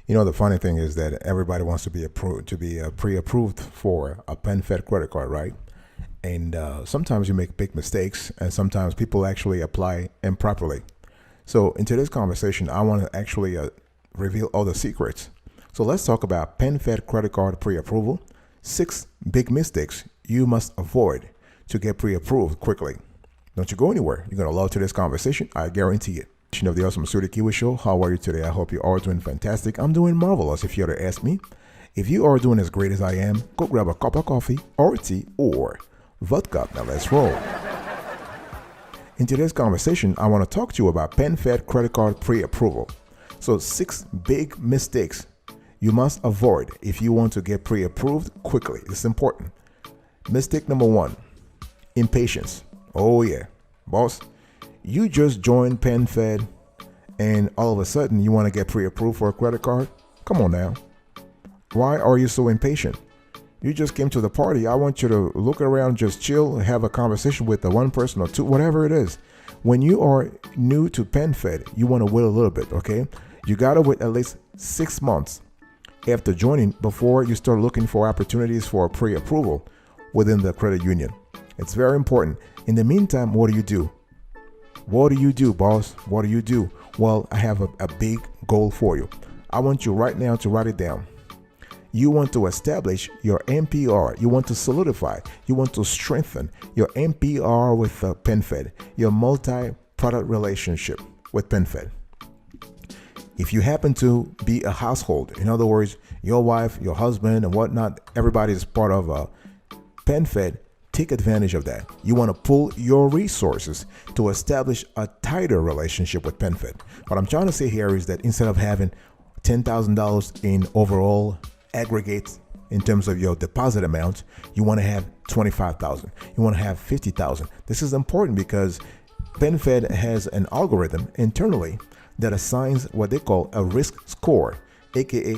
The funny thing is that everybody wants to be approved to be pre-approved for a PenFed credit card, right? And sometimes you make big mistakes, and sometimes people actually apply improperly. So in today's conversation, I want to actually reveal all the secrets. So let's talk about PenFed credit card pre-approval. 6 big mistakes you must avoid to get pre-approved quickly. Don't you go anywhere. You're going to love today's conversation. I guarantee it. Of the Awesome Studio Kiwi Show. How are you today? I hope you are doing fantastic. I'm doing marvelous if you were to ask me. If you are doing as great as I am, go grab a cup of coffee or tea or vodka. Now let's roll. In today's conversation, I want to talk to you about PenFed credit card pre-approval. So 6 big mistakes you must avoid if you want to get pre-approved quickly. It's important. Mistake number 1, impatience. Oh yeah, boss. You just joined PenFed and all of a sudden you want to get pre-approved for a credit card? Come on now. Why are you so impatient? You just came to the party. I want you to look around, just chill, have a conversation with the one person or two, whatever it is. When you are new to PenFed, you want to wait a little bit, okay? You got to wait at least 6 months after joining before you start looking for opportunities for pre-approval within the credit union. It's very important. In the meantime, what do? What do you do, boss? What do you do? Well, I have a big goal for you. I want you right now to write it down. You want to establish your MPR. You want to solidify. You want to strengthen your MPR with PenFed, your multi-product relationship with PenFed. If you happen to be a household, in other words, your wife, your husband, and whatnot, everybody is part of PenFed. Take advantage of that. You want to pull your resources to establish a tighter relationship with PenFed. What I'm trying to say here is that instead of having $10,000 in overall aggregate in terms of your deposit amount, you want to have $25,000. You want to have $50,000. This is important because PenFed has an algorithm internally that assigns what they call a risk score, aka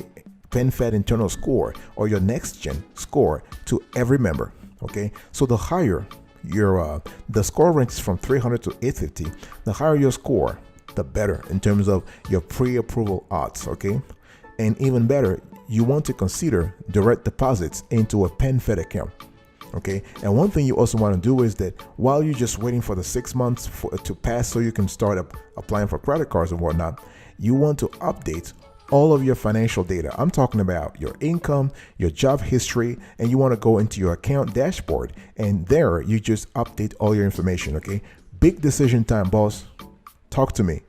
PenFed internal score, or your next gen score, to every member. Okay, so the higher your the score ranks from 300 to 850, the higher your score, the better in terms of your pre-approval odds. Okay, and even better, you want to consider direct deposits into a PenFed account. Okay, and one thing you also want to do is that while you're just waiting for the 6 months to pass so you can start applying for credit cards and whatnot, you want to update all of your financial data. I'm talking about your income, your job history, and you want to go into your account dashboard, and there you just update all your information. Okay, big decision time, boss. Talk to me.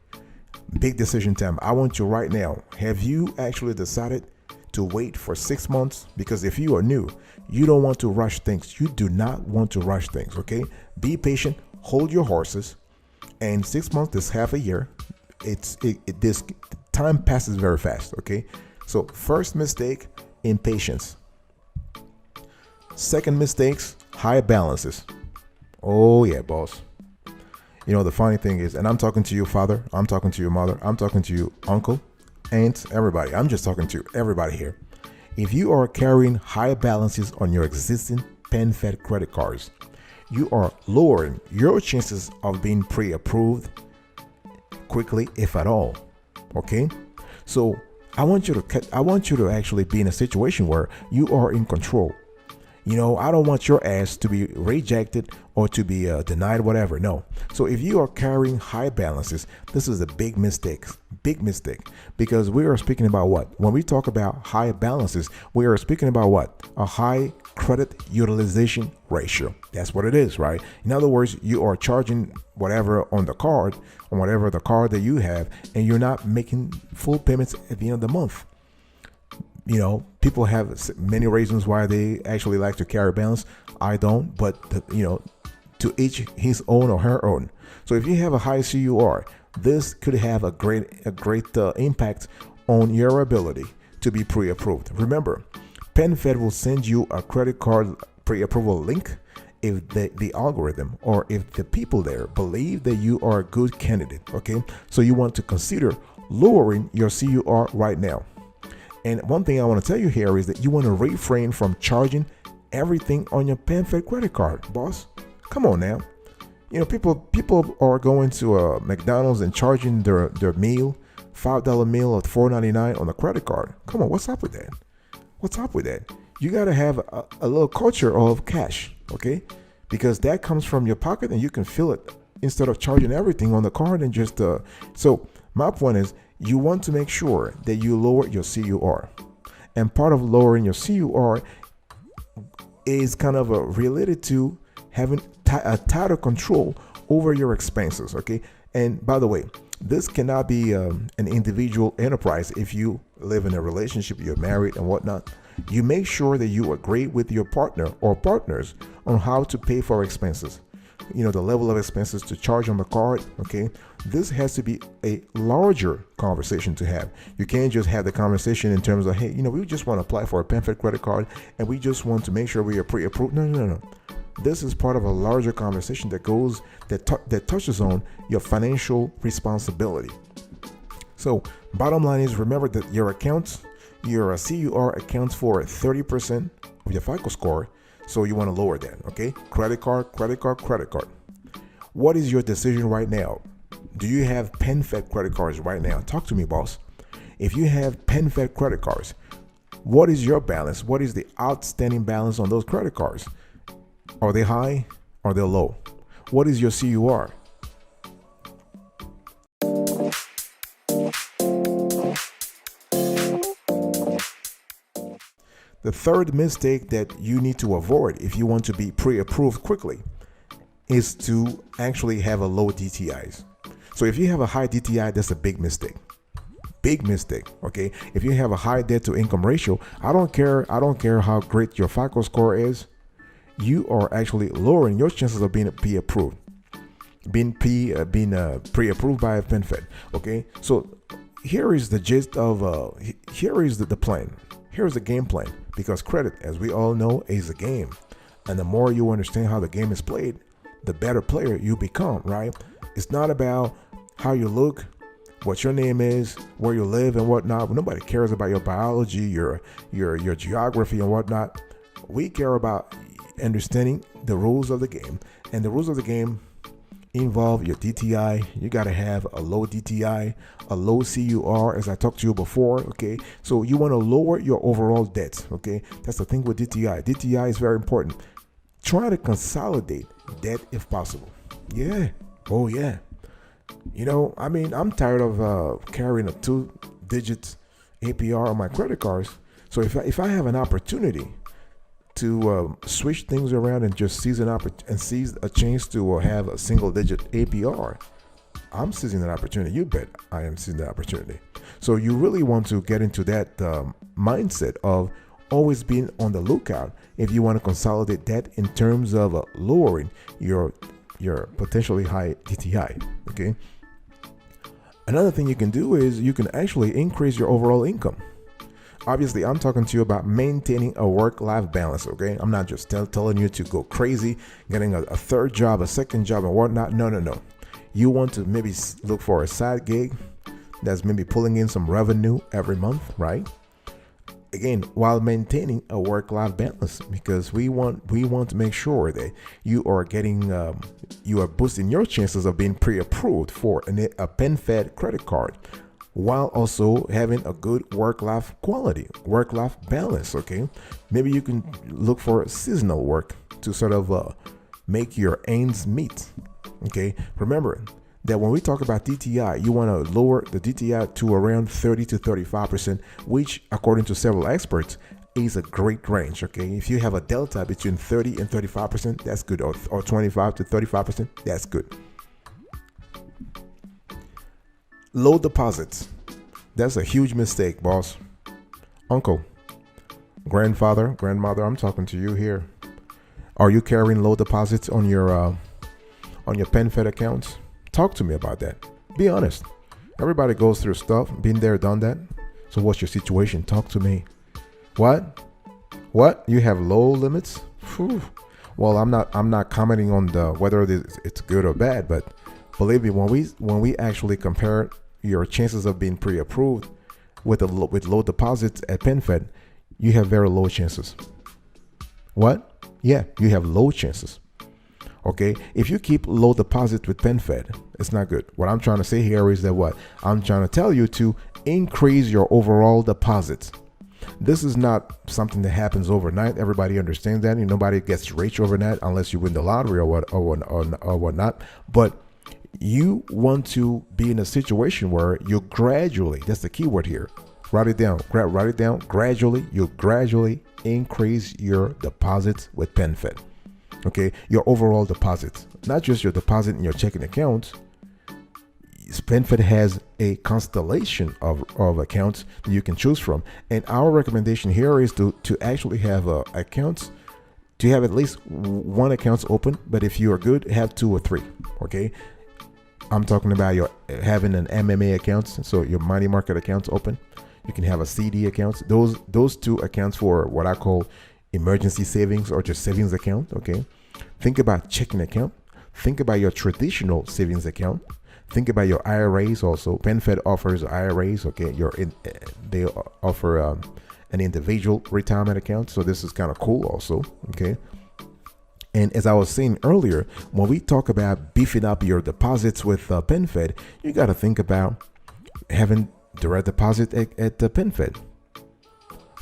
Big decision time. I want you right now. Have you actually decided to wait for 6 months? Because if you are new, you don't want to rush things. You do not want to rush things. Okay, be patient. Hold your horses. And 6 months is half a year. This time passes very fast. Okay, so first mistake, impatience. Second mistakes, high balances. Oh yeah, boss. The funny thing is, and I'm talking to you, father, I'm talking to you, mother, I'm talking to you, uncle, aunt, everybody. I'm just talking to everybody here. If you are carrying high balances on your existing PenFed credit cards, you are lowering your chances of being pre-approved quickly, if at all. Okay, so I want you to actually be in a situation where you are in control. I don't want your ass to be rejected or to be denied, whatever. No. So if you are carrying high balances, this is a big mistake, because we are speaking about what? When we talk about high balances, we are speaking about what? A high credit utilization ratio. That's what it is, right? In other words, you are charging whatever on the card, on whatever the card that you have, and you're not making full payments at the end of the month. People have many reasons why they actually like to carry balance. I don't, but to each his own or her own. So if you have a high CUR, this could have a great impact on your ability to be pre-approved. Remember, PenFed will send you a credit card pre-approval link if the algorithm or if the people there believe that you are a good candidate. Okay, so you want to consider lowering your CUR right now. And one thing I want to tell you here is that you want to refrain from charging everything on your PenFed credit card, boss. Come on now. People are going to McDonald's and charging their meal $5 meal or $4.99 on a credit card. Come on, what's up with that? What's up with that? You got to have a little culture of cash, okay? Because that comes from your pocket and you can feel it instead of charging everything on the card and just. So my point is, you want to make sure that you lower your CUR. And part of lowering your CUR is kind of related to having a tighter control over your expenses, okay? And by the way, this cannot be an individual enterprise. If you live in a relationship, you're married and whatnot, you make sure that you agree with your partner or partners on how to pay for expenses. You know, the level of expenses to charge on the card, okay? This has to be a larger conversation to have. You can't just have the conversation in terms of, hey, you know, we just want to apply for a PenFed credit card and we just want to make sure we are pre-approved. No. This is part of a larger conversation that touches on your financial responsibility. So bottom line is, remember that your CUR accounts for 30% of your FICO score. So you want to lower that, okay? Credit card. What is your decision right now? Do you have PenFed credit cards right now? Talk to me, boss. If you have PenFed credit cards, what is your balance? What is the outstanding balance on those credit cards? Are they high? Are they low? What is your CUR? The third mistake that you need to avoid if you want to be pre-approved quickly is to actually have a low DTIs. So if you have a high DTI, that's a big mistake. Big mistake, okay? If you have a high debt to income ratio, I don't care how great your FICO score is, you are actually lowering your chances of being pre-approved. Being pre-approved by a PenFed, okay? So here is the gist of here is the plan. Here's the game plan, because credit, as we all know, is a game. And the more you understand how the game is played, the better player you become, right? It's not about how you look, what your name is, where you live and whatnot. Nobody cares about your biology, your geography and whatnot. We care about understanding the rules of the game. And the rules of the game involve your DTI. You got to have a low DTI, a low CUR, as I talked to you before, okay? So you want to lower your overall debt, okay? That's the thing with DTI. DTI is very important. Try to consolidate debt if possible. Yeah. Oh, yeah. You know, I mean, I'm tired of carrying a 2-digit APR on my credit cards. So if I have an opportunity to switch things around and just seize a chance to have a single-digit APR, I'm seizing that opportunity. You bet I am seizing that opportunity. So you really want to get into that mindset of always being on the lookout if you want to consolidate debt in terms of lowering your potentially high DTI, okay? Another thing you can do is you can actually increase your overall income. Obviously, I'm talking to you about maintaining a work-life balance, okay? I'm not just telling you to go crazy, getting a third job, a second job, and whatnot. No. You want to maybe look for a side gig that's maybe pulling in some revenue every month, right? Again, while maintaining a work-life balance, because we want to make sure that you are getting, you are boosting your chances of being pre-approved for a PenFed credit card, while also having a good work-life balance, okay? Maybe you can look for seasonal work to sort of make your ends meet, okay? Remember that when we talk about DTI, you want to lower the DTI to around 30 to 35%, which according to several experts is a great range, okay? If you have a delta between 30 and 35%, that's good, or 25 to 35%, that's good. Low deposits. That's a huge mistake, boss. Uncle, grandfather, grandmother, I'm talking to you here. Are you carrying low deposits on your PenFed accounts? Talk to me about that. Be honest. Everybody goes through stuff. Been there, done that. So what's your situation? Talk to me. What? You have low limits? Whew. Well, I'm not commenting on whether it's good or bad, but believe me, when we actually compare your chances of being pre-approved with low deposits at PenFed, you have very low chances. What? Yeah, you have low chances. Okay, if you keep low deposit with PenFed, it's not good. What I'm trying to say here is that what I'm trying to tell you to increase your overall deposits. This is not something that happens overnight. Everybody understands that. Nobody gets rich overnight unless you win the lottery or whatnot. But you want to be in a situation where you gradually, that's the key word here. Write it down. Write it down. Gradually, you gradually increase your deposits with PenFed. Okay, your overall deposits, not just your deposit in your checking account. PenFed has a constellation of accounts that you can choose from, and our recommendation here is to actually have accounts, to have at least one account open. But if you are good, have 2 or 3. Okay, I'm talking about your having an MMA account, so your money market accounts open. You can have a CD account. Those 2 accounts for what I call emergency savings or just savings account. Okay, think about checking account. Think about your traditional savings account. Think about your IRAs also. PenFed offers IRAs. Okay, they offer an individual retirement account. So this is kind of cool also. Okay. And as I was saying earlier, when we talk about beefing up your deposits with PenFed, you got to think about having direct deposit at the PenFed.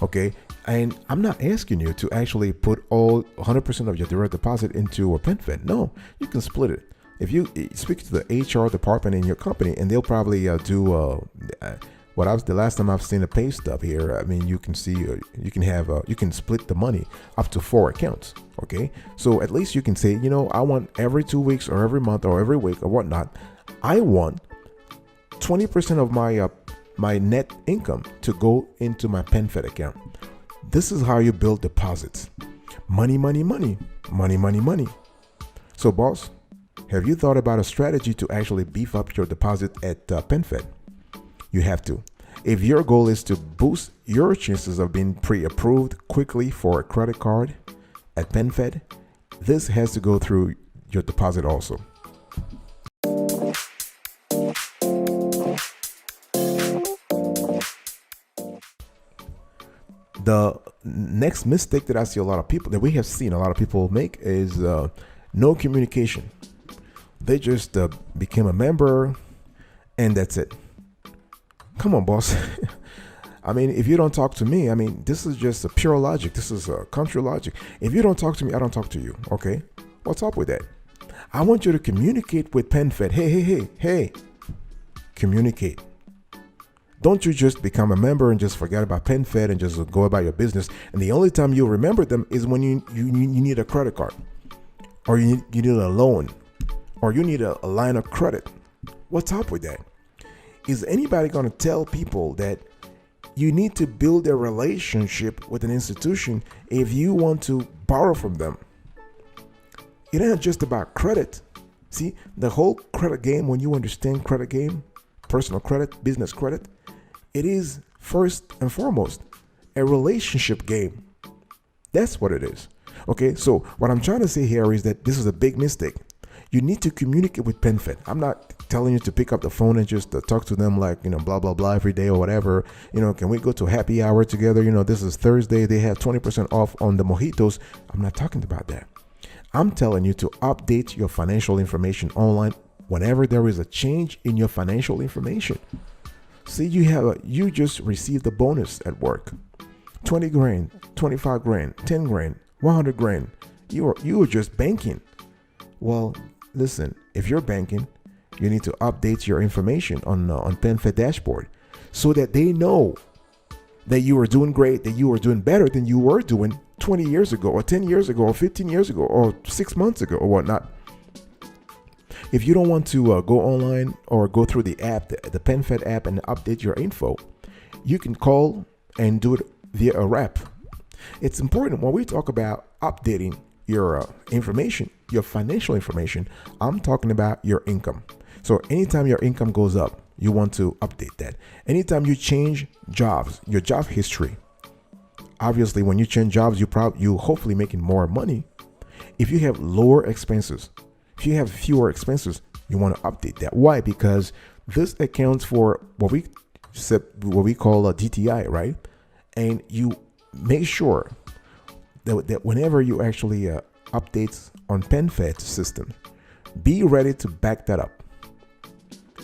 Okay. And I'm not asking you to actually put all 100% of your direct deposit into a PenFed. No, you can split it. If you speak to the HR department in your company, and they'll probably do the last time I've seen a pay stub here. I mean, you can see you can split the money up to 4 accounts. Okay, so at least you can say, I want every 2 weeks or every month or every week or whatnot, I want 20% of my net income to go into my PenFed account. This is how you build deposits. Money, money, money, money, money, money. So, boss, have you thought about a strategy to actually beef up your deposit at PenFed? You have to. If your goal is to boost your chances of being pre-approved quickly for a credit card at PenFed, this has to go through your deposit also. The next mistake that I see we have seen a lot of people make is no communication. They just became a member and that's it. Come on, boss. I mean, if you don't talk to me, I mean, this is just a pure logic. This is a country logic. If you don't talk to me, I don't talk to you. Okay? What's up with that? I want you to communicate with PenFed. Hey. Communicate. Don't you just become a member and just forget about PenFed and just go about your business. And the only time you remember them is when you need a credit card, or you need a loan, or you need a line of credit. What's up with that? Is anybody going to tell people that you need to build a relationship with an institution if you want to borrow from them? It ain't just about credit. See, the whole credit game, when you understand credit game, personal credit, business credit, it is first and foremost a relationship game. That's what it is. Okay, so what I'm trying to say here is that this is a big mistake. You need to communicate with PenFed. I'm not telling you to pick up the phone and just talk to them like, blah, blah, blah every day or whatever. Can we go to happy hour together? This is Thursday. They have 20% off on the mojitos. I'm not talking about that. I'm telling you to update your financial information online whenever there is a change in your financial information. See, you just received a bonus at work. 20 grand, 25 grand, 10 grand, 100 grand. You are just banking. Well, listen, if you're banking, you need to update your information on PenFed dashboard so that they know that you are doing great, that you are doing better than you were doing 20 years ago or 10 years ago or 15 years ago or 6 months ago or whatnot. If you don't want to go online or go through the app, the PenFed app, and update your info, you can call and do it via a rep. It's important when we talk about updating your information, your financial information. I'm talking about your income. So anytime your income goes up, you want to update that. Anytime you change jobs, your job history. Obviously, when you change jobs, you hopefully making more money. If you have lower expenses, if you have fewer expenses, you want to update that. Why? Because this accounts for what we call a DTI, right? And you make sure that whenever you actually updates on PenFed system, be ready to back that up.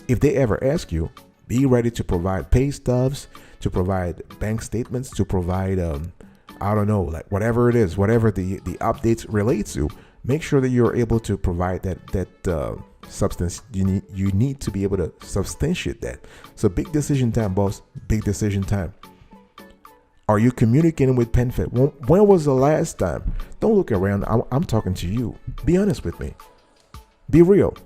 If they ever ask you, be ready to provide pay stubs, to provide bank statements, to provide, I don't know, like whatever it is, whatever the updates relate to, make sure that you're able to provide that substance. You need to be able to substantiate that. So big decision time, boss, big decision time. Are you communicating with PenFed? When was the last time? Don't look around. I'm talking to you. Be honest with me. Be real.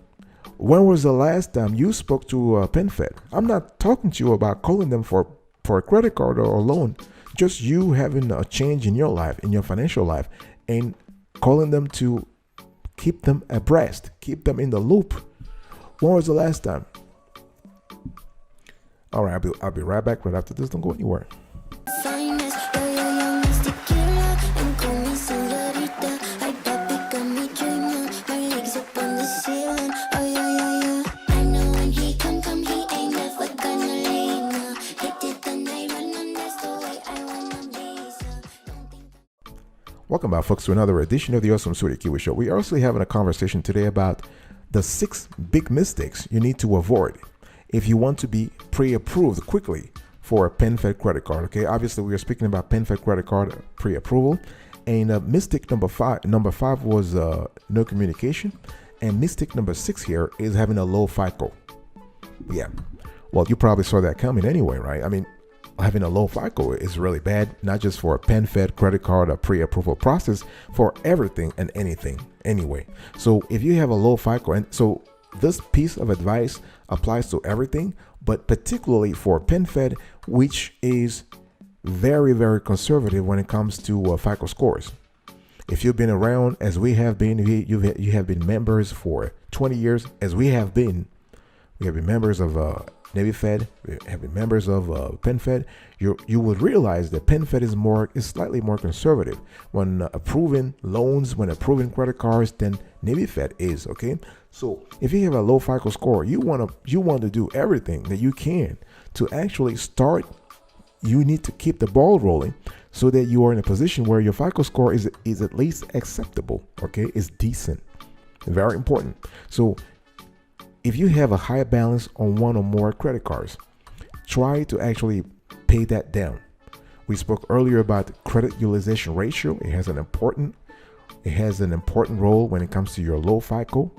When was the last time you spoke to PenFed? I'm not talking to you about calling them for a credit card or a loan. Just you having a change in your life, in your financial life, and calling them to keep them abreast, keep them in the loop. When was the last time? All right, I'll be right back right after this. Don't go anywhere. Welcome back, folks, to another edition of the Awesome Sweetie Kiwi Show. We are also having a conversation today about the 6 big mistakes you need to avoid if you want to be pre-approved quickly for a PenFed credit card. Okay, obviously we are speaking about PenFed credit card pre-approval, and mistake number five was no communication, and mistake number 6 here is having a low FICO. Yeah, well, you probably saw that coming anyway, right? I mean, having a low FICO is really bad, not just for a PenFed credit card or pre-approval process, for everything and anything anyway. So if you have a low FICO, and so this piece of advice applies to everything, but particularly for PenFed, which is very, very conservative when it comes to FICO scores. If you've been around as we have been, you have been members for 20 years, as we have been members of Navy Fed, have been members of PenFed, you would realize that PenFed is slightly more conservative when approving loans, when approving credit cards than Navy Fed is. Okay, so if you have a low FICO score, you want to do everything that you can to actually start. You need to keep the ball rolling so that you are in a position where your FICO score is at least acceptable. Okay, it's decent, very important. So if you have a high balance on one or more credit cards, try to actually pay that down. We spoke earlier about credit utilization ratio. It has an important role when it comes to your low FICO.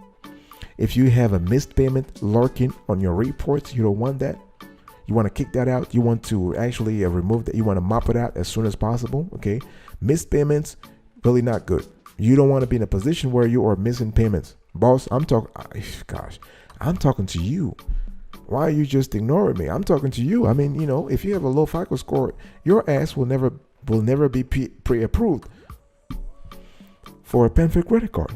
If you have a missed payment lurking on your reports, you don't want that. You want to kick that out. You want to actually remove that. You want to mop it out as soon as possible. Okay, missed payments, really not good. You don't want to be in a position where you are missing payments. Boss, I'm talking to you. Why are you just ignoring me? I'm talking to you. I mean, if you have a low FICO score, your ass will never be pre-approved for a PenFed credit card.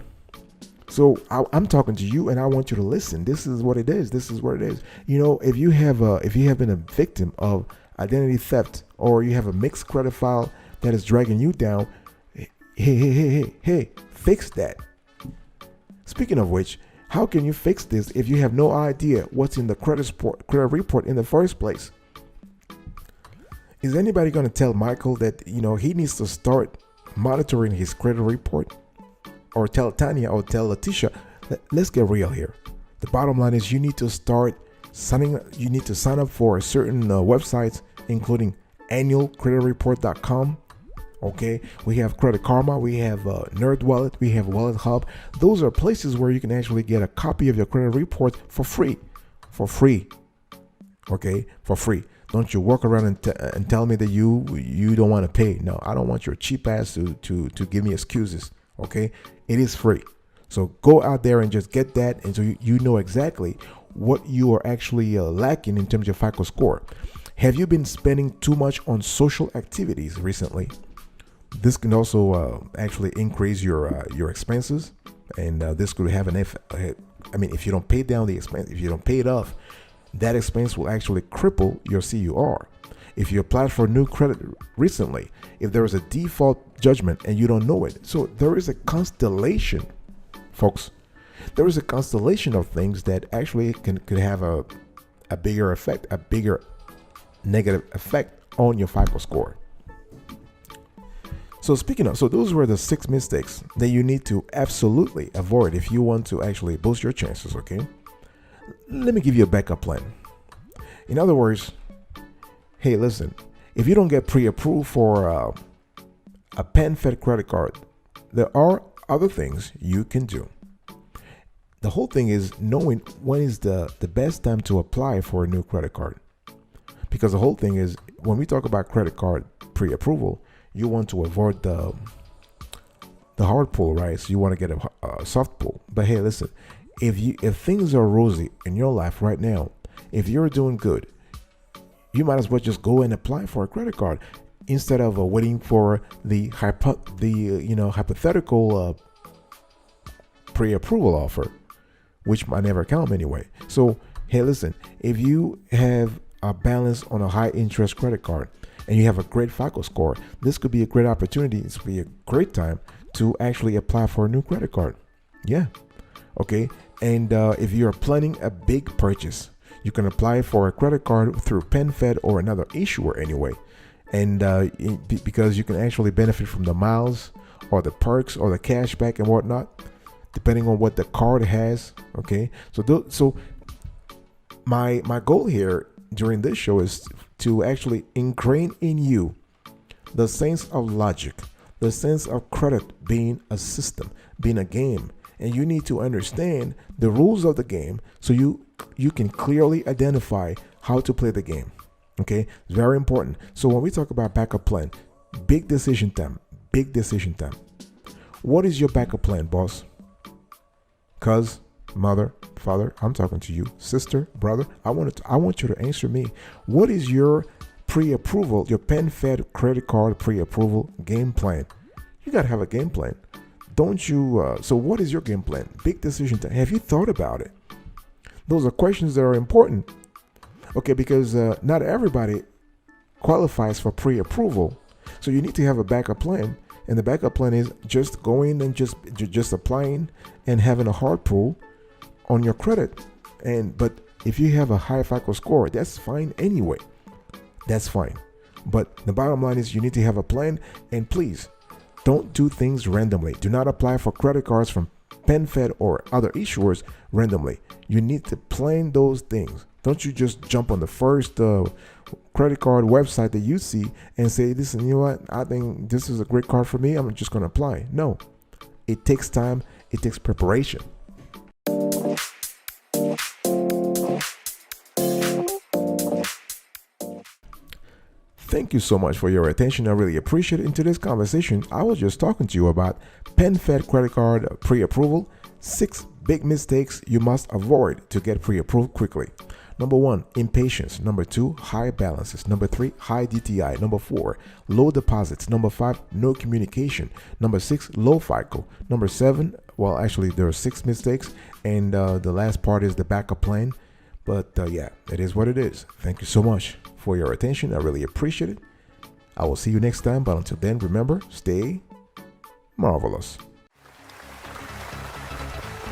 So I'm talking to you, and I want you to listen. This is what it is. This is what it is. If you have been a victim of identity theft, or you have a mixed credit file that is dragging you down, hey, fix that. Speaking of which, how can you fix this if you have no idea what's in the credit report in the first place? Is anybody going to tell Michael that he needs to start monitoring his credit report? Or tell Tanya or tell Letitia? Let's get real here. The bottom line is you need to start sign up for certain websites, including annualcreditreport.com. Okay, we have Credit Karma, we have NerdWallet, we have Wallet Hub. Those are places where you can actually get a copy of your credit report for free. Okay, for free. Don't you walk around and tell me that you don't want to pay. No, I don't want your cheap ass to give me excuses. Okay, it is free. So go out there and just get that, and so you know exactly what you are actually lacking in terms of FICO score. Have you been spending too much on social activities recently? This can also actually increase your expenses, and this could have an effect. I mean, if you don't pay down the expense, if you don't pay it off, that expense will actually cripple your CUR. If you applied for new credit recently, if there is a default judgment and you don't know it, so there is a constellation, folks. There is a constellation of things that actually could have a bigger effect, a bigger negative effect on your FICO score. So speaking of, so those were the 6 mistakes that you need to absolutely avoid if you want to actually boost your chances, okay? Let me give you a backup plan. In other words, hey, listen, if you don't get pre-approved for a PenFed credit card, there are other things you can do. The whole thing is knowing when is the best time to apply for a new credit card. Because the whole thing is, when we talk about credit card pre-approval, you want to avoid the hard pull, right? So you want to get a soft pull. But hey, listen, if things are rosy in your life right now, if you're doing good, you might as well just go and apply for a credit card instead of waiting for the hypothetical pre-approval offer, which might never come anyway. So hey, listen, if you have a balance on a high interest credit card and you have a great FICO score, this could be a great opportunity. This could be a great time to actually apply for a new credit card. Yeah. Okay. And if you're planning a big purchase, you can apply for a credit card through PenFed or another issuer anyway. And because you can actually benefit from the miles or the perks or the cash back and whatnot, depending on what the card has. Okay. So my goal here during this show is to actually ingrain in you the sense of logic, the sense of credit being a system, being a game. And you need to understand the rules of the game so you can clearly identify how to play the game. Okay, it's very important. So when we talk about backup plan, big decision time. What is your backup plan, boss? Cuz, mother, father, I'm talking to you, sister, brother. I want you to answer me. What is your pre-approval, your PenFed credit card pre-approval game plan? You gotta have a game plan, don't you? So what is your game plan? Big decision time. Have you thought about it? Those are questions that are important. Okay, because not everybody qualifies for pre-approval, so you need to have a backup plan. And the backup plan is just going and just applying and having a hard pull on your credit. But if you have a high FICO score, that's fine anyway. That's fine. But the bottom line is you need to have a plan. And please don't do things randomly. Do not apply for credit cards from PenFed or other issuers randomly. You need to plan those things. Don't you just jump on the first credit card website that you see and say, listen, you know what? I think this is a great card for me. I'm just going to apply. No, it takes time. It takes preparation. Thank you so much for your attention. I really appreciate it. In today's conversation, I was just talking to you about PenFed credit card pre-approval, 6 big mistakes you must avoid to get pre-approved quickly. Number 1, impatience. Number 2, high balances. Number 3, high DTI. Number 4, low deposits. Number 5, no communication. Number 6, low FICO. Number 7, well, actually there are 6 mistakes, and the last part is the backup plan. But yeah, it is what it is. Thank you so much for your attention. I really appreciate it. I will see you next time, but until then, remember, stay marvelous.